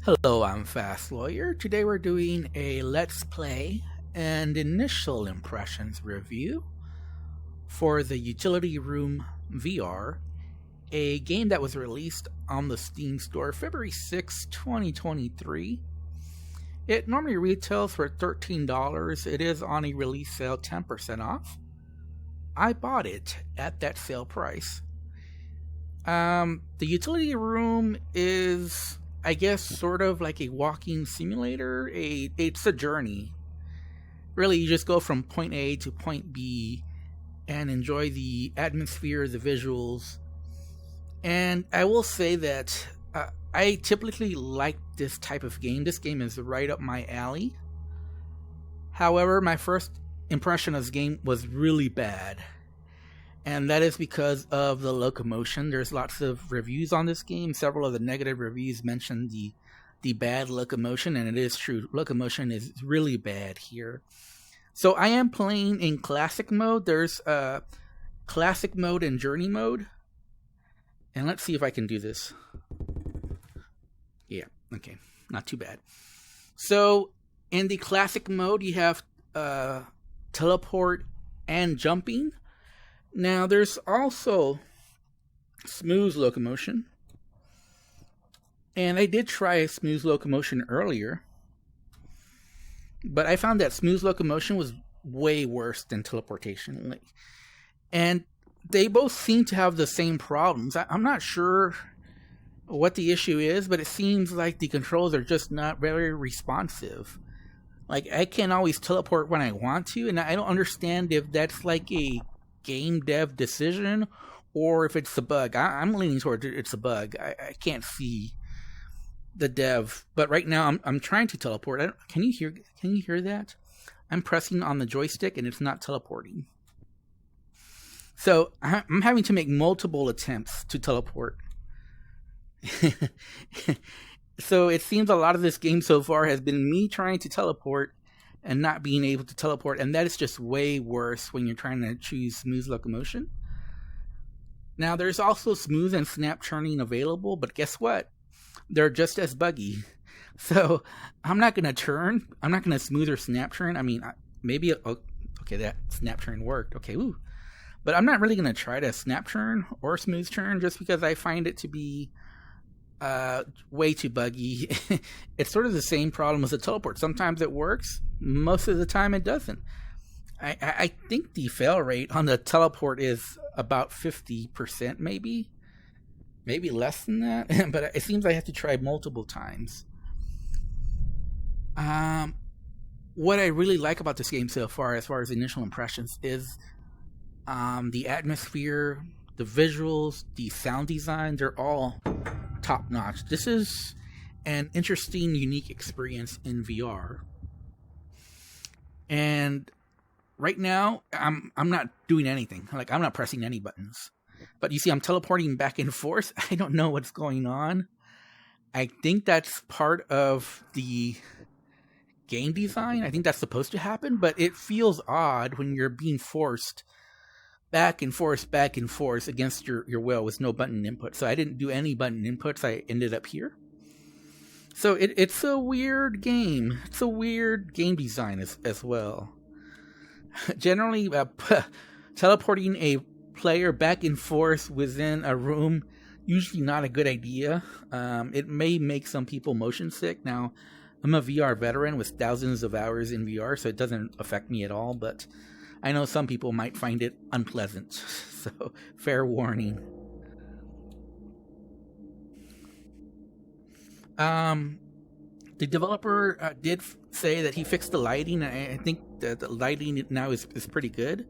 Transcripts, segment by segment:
Hello, I'm Fast Lawyer. Today we're doing a Let's Play and initial impressions review for the Utility Room VR, a game that was released on the Steam store February 6, 2023. It normally retails for $13. It is on a release sale 10% off. I bought it at that sale price. The Utility Room is, I guess, sort of like a walking simulator. It's a journey. Really, you just go from point A to point B and enjoy the atmosphere, the visuals. And I will say that I typically like this type of game. This game is right up my alley. However, my first impression of this game was really bad. And that is because of the Locomotion. There's lots of reviews on this game. Several of the negative reviews mention the bad Locomotion, and it is true. Locomotion is really bad here. So I am playing in classic mode. There's classic mode and journey mode. And let's see if I can do this. Yeah, okay. Not too bad. So in the classic mode, you have teleport and jumping. Now, there's also smooth locomotion, and I did try smooth locomotion earlier, but I found that smooth locomotion was way worse than teleportation, and they both seem to have the same problems. I'm not sure what the issue is, but it seems like the controls are just not very responsive. Like, I can't always teleport when I want to, and I don't understand if that's like a game dev decision or if it's a bug. I'm leaning towards it's a bug. I can't see the dev, but right now I'm trying to teleport. Can you hear that? I'm pressing on the joystick and it's not teleporting. So I'm having to make multiple attempts to teleport. So it seems a lot of this game so far has been me trying to teleport and not being able to teleport, and that is just way worse when you're trying to choose smooth locomotion. Now, there's also smooth and snap churning available, but guess what? They're just as buggy. So I'm not going to turn. I'm not going to smooth or snap churn. I mean, maybe, okay, that snap churn worked. Okay, ooh. But I'm not really going to try to snap churn or smooth churn just because I find it to be way too buggy. It's sort of the same problem as the teleport. Sometimes it works, most of the time it doesn't. I think the fail rate on the teleport is about 50%, maybe less than that. But it seems I have to try multiple times. What I really like about this game so far, as far as initial impressions, is the atmosphere, the visuals, the sound design. They're all top notch. This is an interesting, unique experience in VR. And right now, I'm not doing anything. Like, I'm not pressing any buttons. But you see, I'm teleporting back and forth. I don't know what's going on. I think that's part of the game design. I think that's supposed to happen, but it feels odd when you're being forced back and forth against your will with no button input. So I didn't do any button inputs. I ended up here. So it's a weird game. It's a weird game design as well. Generally, teleporting a player back and forth within a room, usually not a good idea. It may make some people motion sick. Now, I'm a VR veteran with thousands of hours in VR, so it doesn't affect me at all, but I know some people might find it unpleasant, so fair warning. The developer did say that he fixed the lighting. I think that the lighting now is pretty good.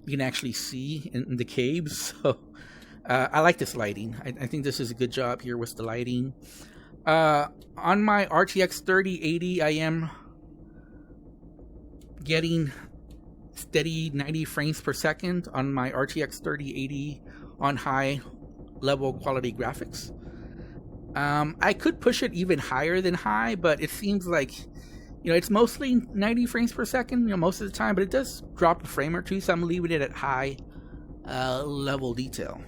You can actually see in the caves, so I like this lighting. I think this is a good job here with the lighting. On my RTX 3080, I am getting steady 90 frames per second on my RTX 3080 on high level quality graphics. I could push it even higher than high, but it seems like, it's mostly 90 frames per second, most of the time, but it does drop a frame or two, so I'm leaving it at high level detail.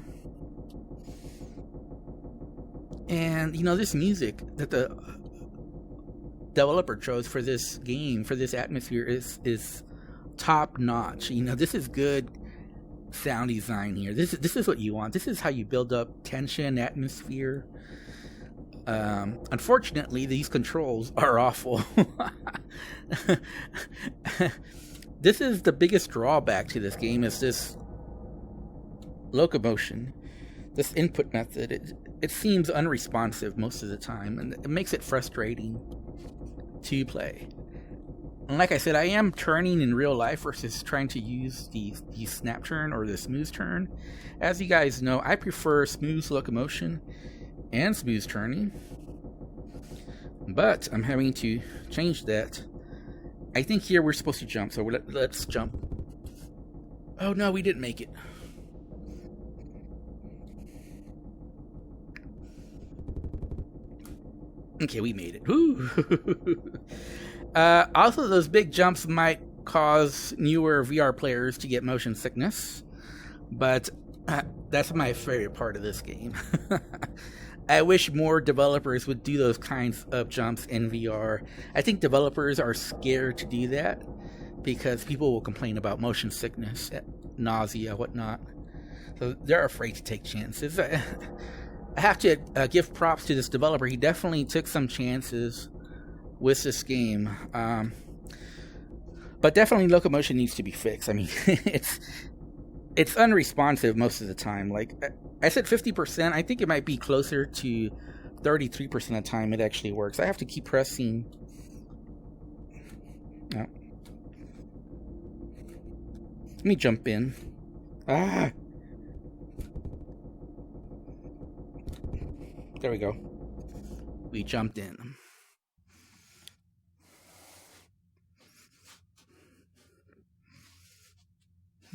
And, this music that the developer chose for this game, for this atmosphere, is top notch. You know, this is good sound design here. This is what you want. This is how you build up tension, atmosphere. Unfortunately, these controls are awful. This is the biggest drawback to this game, is this locomotion, this input method. It seems unresponsive most of the time, and it makes it frustrating to play. And like I said, I am turning in real life versus trying to use the snap turn or the smooth turn. As you guys know, I prefer smooth locomotion and smooth turning, but I'm having to change that. I think here we're supposed to jump, so let's jump. Oh no, we didn't make it. Okay, we made it. Woo. Also, those big jumps might cause newer VR players to get motion sickness, but that's my favorite part of this game. I wish more developers would do those kinds of jumps in VR. I think developers are scared to do that because people will complain about motion sickness, nausea, whatnot. So they're afraid to take chances. I have to give props to this developer. He definitely took some chances with this game. But definitely Locomotion needs to be fixed. I mean, it's unresponsive most of the time. Like I said, 50%. I think it might be closer to 33% of the time it actually works. I have to keep pressing. No. Let me jump in. There we go. We jumped in.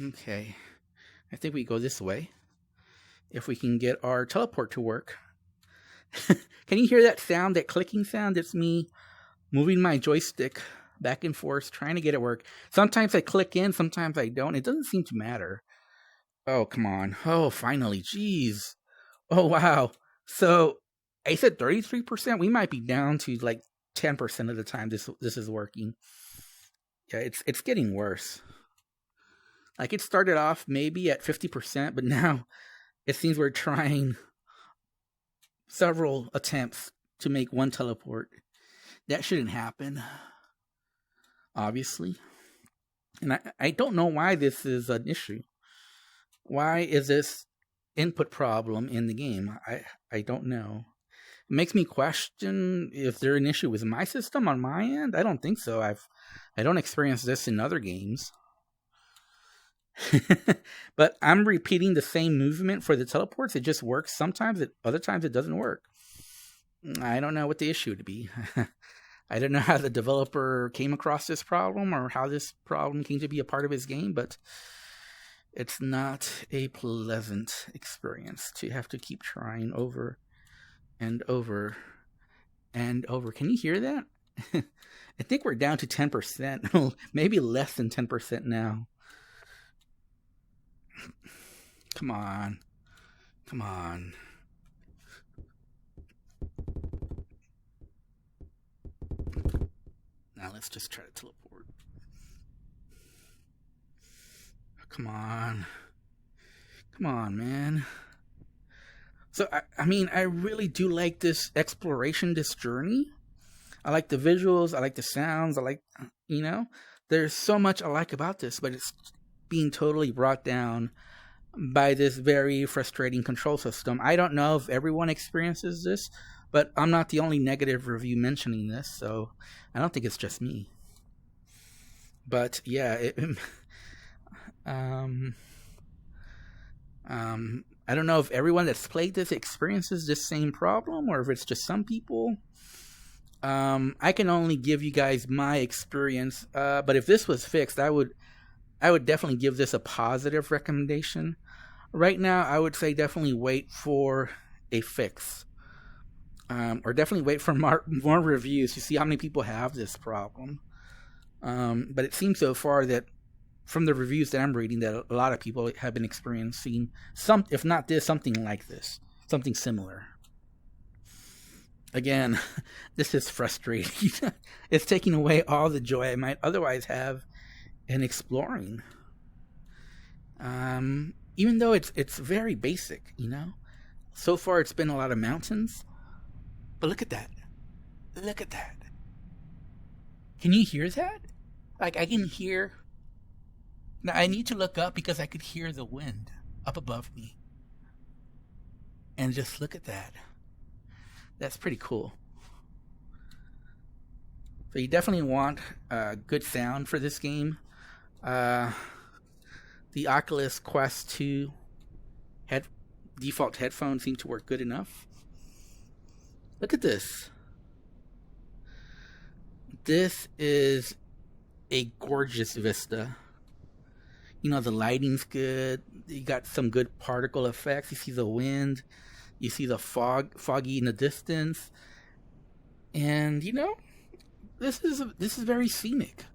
Okay. I think we go this way. If we can get our teleport to work. Can you hear that sound, that clicking sound? It's me moving my joystick back and forth, trying to get it work. Sometimes I click in, sometimes I don't. It doesn't seem to matter. Oh, come on. Oh, finally. Jeez. Oh, wow. So, I said 33%. We might be down to like 10% of the time this is working. Yeah, it's getting worse. Like, it started off maybe at 50%, but now it seems we're trying several attempts to make one teleport. That shouldn't happen, obviously. And I don't know why this is an issue. Why is this input problem in the game? I don't know. It makes me question if there's an issue with my system on my end. I don't think so. I don't experience this in other games. But I'm repeating the same movement for the teleports. It just works sometimes. Other times it doesn't work. I don't know what the issue would be. I don't know how the developer came across this problem or how this problem came to be a part of his game, but it's not a pleasant experience to have to keep trying over and over and over. Can you hear that? I think we're down to 10%, maybe less than 10% now. Come on. Come on. Now let's just try to teleport. Come on. Come on, man. So, I mean, I really do like this exploration, this journey. I like the visuals. I like the sounds. I like, there's so much I like about this, but it's being totally brought down by this very frustrating control system. I don't know if everyone experiences this, but I'm not the only negative review mentioning this, so I don't think it's just me. But yeah, I don't know if everyone that's played this experiences this same problem, or if it's just some people. I can only give you guys my experience, but if this was fixed, I would definitely give this a positive recommendation. Right now, I would say definitely wait for a fix. Or definitely wait for more reviews to see how many people have this problem. But it seems so far that from the reviews that I'm reading that a lot of people have been experiencing if not this, something like this. Something similar. Again, this is frustrating. It's taking away all the joy I might otherwise have in exploring. Even though it's very basic, So far, it's been a lot of mountains, but look at that. Look at that. Can you hear that? Like, I can hear. Now, I need to look up because I could hear the wind up above me. And just look at that. That's pretty cool. So you definitely want good sound for this game. The Oculus Quest 2 default headphones seem to work good enough. Look at this. This is a gorgeous vista. The lighting's good. You got some good particle effects. You see the wind. You see the foggy in the distance. And, this is very scenic.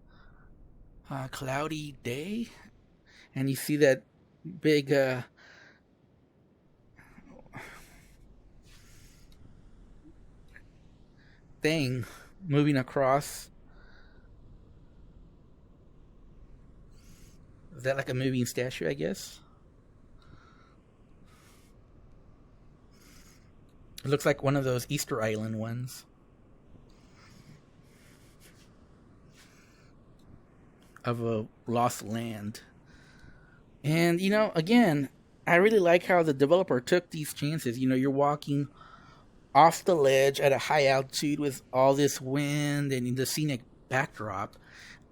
Cloudy day. And you see that big thing moving across. Is that like a moving statue, I guess? It looks like one of those Easter Island ones. Of a lost land. And, again, I really like how the developer took these chances. You're walking off the ledge at a high altitude with all this wind and the scenic backdrop.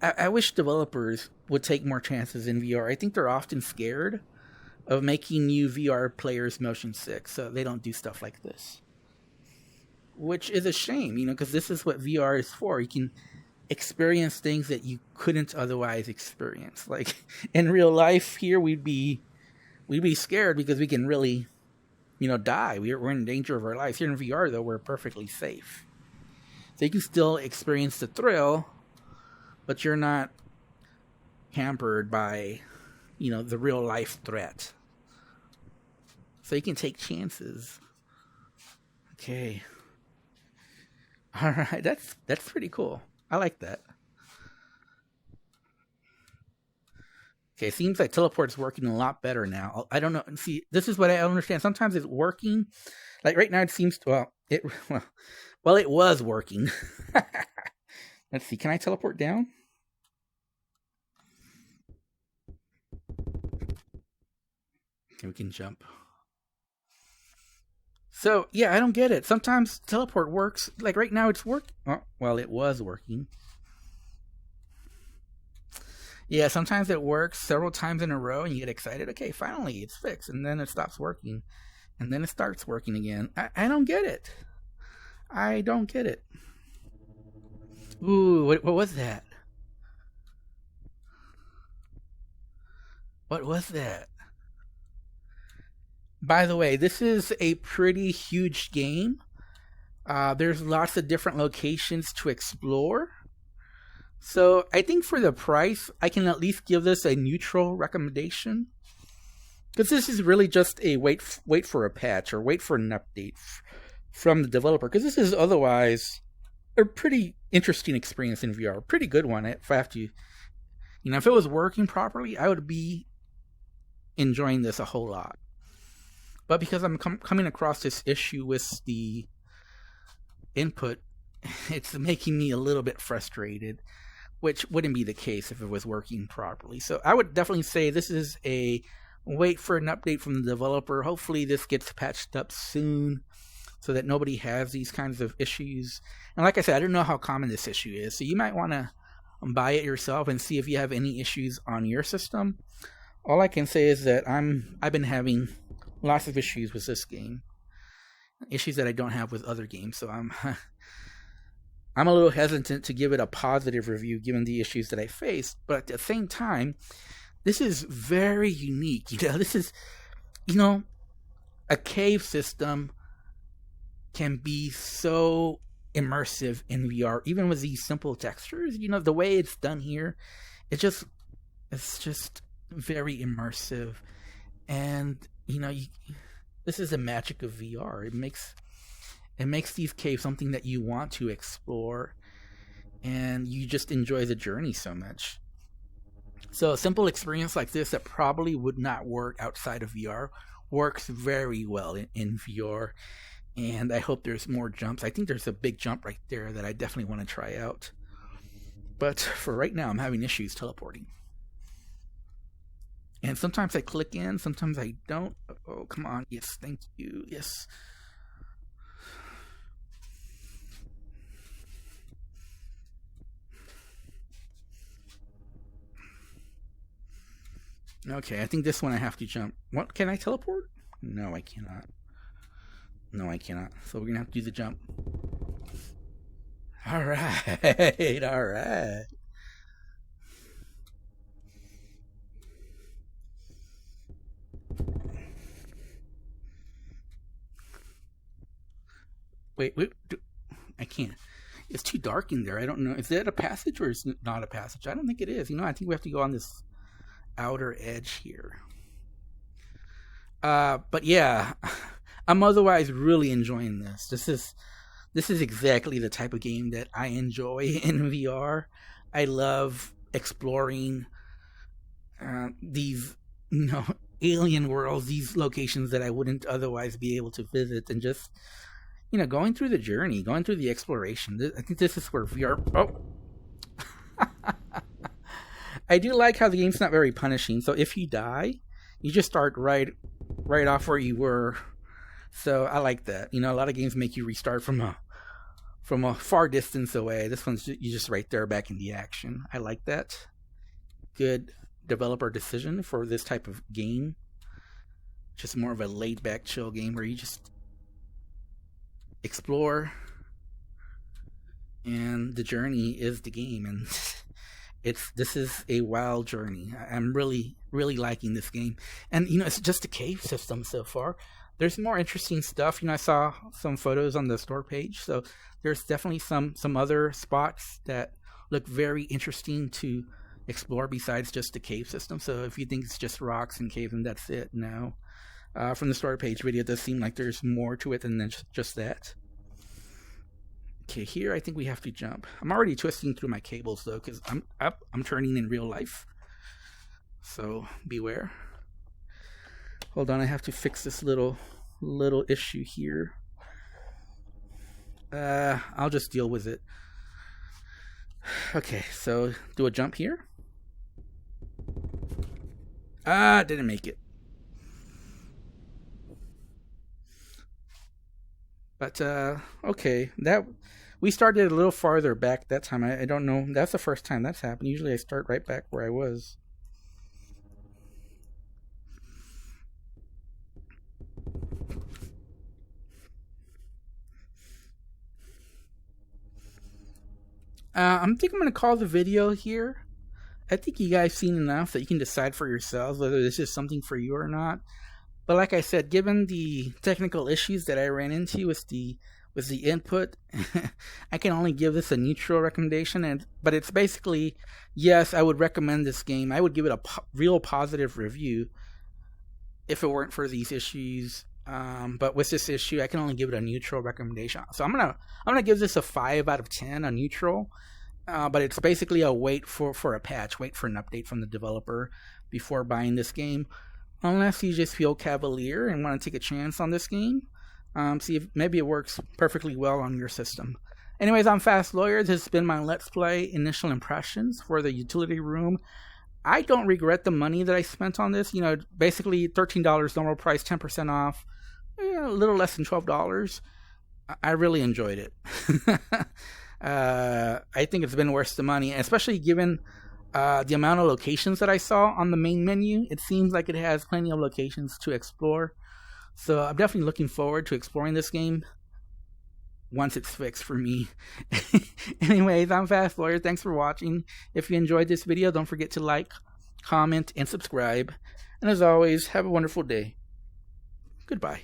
I wish developers would take more chances in VR. I think they're often scared of making new VR players motion sick, so they don't do stuff like this. Which is a shame, because this is what VR is for. You can experience things that you couldn't otherwise experience. Like in real life here, we'd be scared because we can really, die. We're in danger of our lives. Here in VR, though, we're perfectly safe. So you can still experience the thrill, but you're not hampered by, the real life threat. So you can take chances. Okay. All right, that's pretty cool. I like that. Okay, seems like teleport's working a lot better now. I don't know. See, this is what I don't understand. Sometimes it's working. Like right now, it seems it was working. Let's see. Can I teleport down? Okay, we can jump. So, yeah, I don't get it. Sometimes teleport works. Like right now it's working. Well, it was working. Yeah, sometimes it works several times in a row and you get excited. Okay, finally, it's fixed. And then it stops working. And then it starts working again. I don't get it. I don't get it. Ooh, what was that? What was that? By the way, this is a pretty huge game. There's lots of different locations to explore. So I think for the price, I can at least give this a neutral recommendation. Because this is really just a wait for a patch or wait for an update from the developer. Because this is otherwise a pretty interesting experience in VR. Pretty good one, if I have to. If it was working properly, I would be enjoying this a whole lot. But because I'm coming across this issue with the input, it's making me a little bit frustrated, which wouldn't be the case if it was working properly. So I would definitely say this is a wait for an update from the developer. Hopefully this gets patched up soon so that nobody has these kinds of issues. And like I said, I don't know how common this issue is, so you might want to buy it yourself and see if you have any issues on your system. All I can say is that I've been having lots of issues with this game, issues that I don't have with other games. So I'm a little hesitant to give it a positive review given the issues that I faced. But at the same time, this is very unique. This is, a cave system can be so immersive in VR, even with these simple textures. The way it's done here, it's just very immersive. And this is the magic of VR. It makes these caves something that you want to explore, and you just enjoy the journey so much. So a simple experience like this that probably would not work outside of VR works very well in VR. And I hope there's more jumps. I think there's a big jump right there that I definitely want to try out. But for right now, I'm having issues teleporting. And sometimes I click in, sometimes I don't. Oh, come on. Yes, thank you. Yes. Okay, I think this one I have to jump. What? Can I teleport? No, I cannot. No, I cannot. So we're going to have to do the jump. All right. All right. Wait. I can't. It's too dark in there. I don't know. Is that a passage or is it not a passage? I don't think it is. I think we have to go on this outer edge here. But yeah, I'm otherwise really enjoying this. This is exactly the type of game that I enjoy in VR. I love exploring these, alien worlds, these locations that I wouldn't otherwise be able to visit, and just, going through the journey, going through the exploration. I think this is where VR... Oh! I do like how the game's not very punishing. So if you die, you just start right off where you were. So I like that. A lot of games make you restart from a far distance away. This one's you just right there back in the action. I like that. Good developer decision for this type of game. Just more of a laid back, chill game where you just explore, and the journey is the game. And this is a wild journey. I'm really, really liking this game. And it's just a cave system so far. There's more interesting stuff. I saw some photos on the store page, so there's definitely some other spots that look very interesting to explore besides just the cave system. So if you think it's just rocks and caves and that's it, no. From the store page video, it does seem like there's more to it than just that. Okay, here I think we have to jump. I'm already twisting through my cables though, because I'm turning in real life. So beware. Hold on, I have to fix this little issue here. I'll just deal with it. Okay, so do a jump here. Didn't make it. But okay, that we started a little farther back that time. I don't know. That's the first time that's happened. Usually I start right back where I was. I think I'm going to call the video here. I think you guys seen enough that you can decide for yourselves whether this is something for you or not. But like I said, given the technical issues that I ran into with the input, I can only give this a neutral recommendation. But it's basically, yes, I would recommend this game. I would give it a real positive review if it weren't for these issues. But with this issue, I can only give it a neutral recommendation. So I'm gonna give this a 5 out of 10 on neutral. But it's basically a wait for a patch, wait for an update from the developer before buying this game. Unless you just feel cavalier and want to take a chance on this game. See if maybe it works perfectly well on your system. Anyways, I'm Fast Lawyer. This has been my Let's Play initial impressions for the utility room. I don't regret the money that I spent on this. Basically $13 normal price, 10% off. A little less than $12. I really enjoyed it. I think it's been worth the money, especially given the amount of locations that I saw on the main menu. It seems like it has plenty of locations to explore. So I'm definitely looking forward to exploring this game once it's fixed for me. Anyways, I'm Fast Lawyer. Thanks for watching. If you enjoyed this video, don't forget to like, comment, and subscribe. And as always, have a wonderful day. Goodbye.